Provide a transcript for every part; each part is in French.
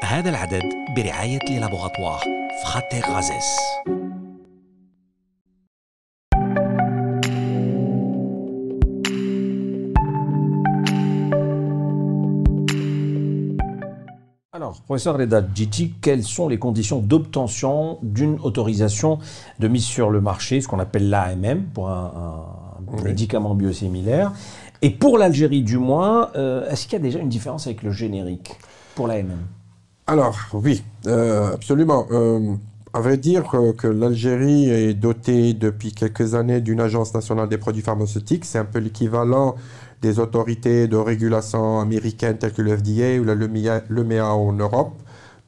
هذا العدد برعاية لي لابوغاتوار Frater Razès. Alors, professeur Reda Djidji, quelles sont les conditions d'obtention d'une autorisation de mise sur le marché, ce qu'on appelle l'AMM, pour un médicament biosimilaire? Et pour l'Algérie du moins, est-ce qu'il y a déjà une différence avec le générique pour l'AMM? Alors, oui, absolument. À vrai dire que l'Algérie est dotée depuis quelques années d'une agence nationale des produits pharmaceutiques. C'est un peu l'équivalent des autorités de régulation américaines telles que le FDA ou l'EMEA en Europe,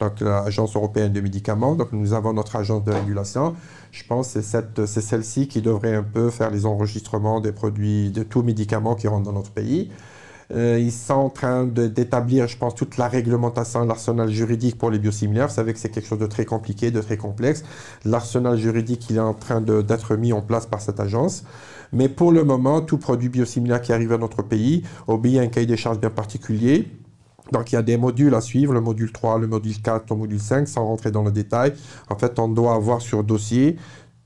donc l'Agence européenne des médicaments. Donc nous avons notre agence de régulation. Je pense que c'est celle-ci qui devrait un peu faire les enregistrements des produits, de tous médicaments qui rentrent dans notre pays. Ils sont en train d'établir, je pense, toute la réglementation, l'arsenal juridique pour les biosimilaires. Vous savez que c'est quelque chose de très compliqué, de très complexe. L'arsenal juridique, il est en train d'être mis en place par cette agence. Mais pour le moment, tout produit biosimilaire qui arrive à notre pays obéit à un cahier des charges bien particulier. Donc, il y a des modules à suivre, le module 3, le module 4, le module 5, sans rentrer dans le détail. En fait, on doit avoir sur dossier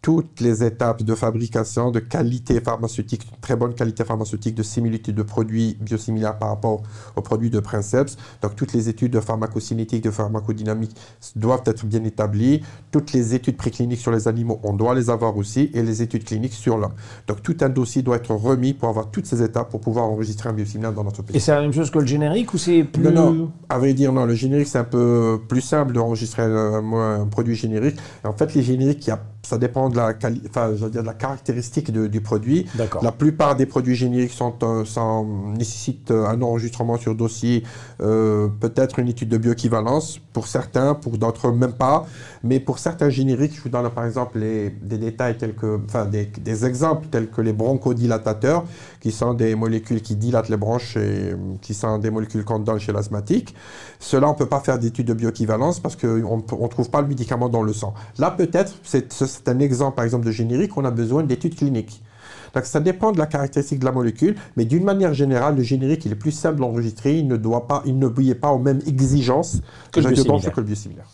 toutes les étapes de fabrication, de qualité pharmaceutique, très bonne qualité pharmaceutique, de similitude de produits biosimilaires par rapport aux produits de Princeps. Donc, toutes les études de pharmacocinétique, de pharmacodynamique doivent être bien établies. Toutes les études précliniques sur les animaux, on doit les avoir aussi, et les études cliniques sur l'homme. Donc, tout un dossier doit être remis pour avoir toutes ces étapes pour pouvoir enregistrer un biosimilaire dans notre pays. Et c'est la même chose que le générique ou c'est plus... Non, à vrai dire, non. Le générique, c'est un peu plus simple d'enregistrer un produit générique. Et en fait, les génériques, ça dépend de la caractéristique du produit. La plupart des produits génériques nécessitent un enregistrement sur dossier, peut-être une étude de bioéquivalence pour certains, pour d'autres même pas. Mais pour certains génériques, je vous donne par exemple des détails tels que, des exemples tels que les bronchodilatateurs, qui sont des molécules qui dilatent les bronches et qui sont des molécules qu'on donne chez l'asthmatique. Cela, on ne peut pas faire d'études de bioéquivalence parce qu'on ne trouve pas le médicament dans le sang. Là, peut-être, c'est un exemple, par exemple, de générique, on a besoin d'études cliniques. Donc, ça dépend de la caractéristique de la molécule, mais d'une manière générale, le générique, il est plus simple d'enregistrer, il n'obéit pas aux mêmes exigences que le biosimilaire.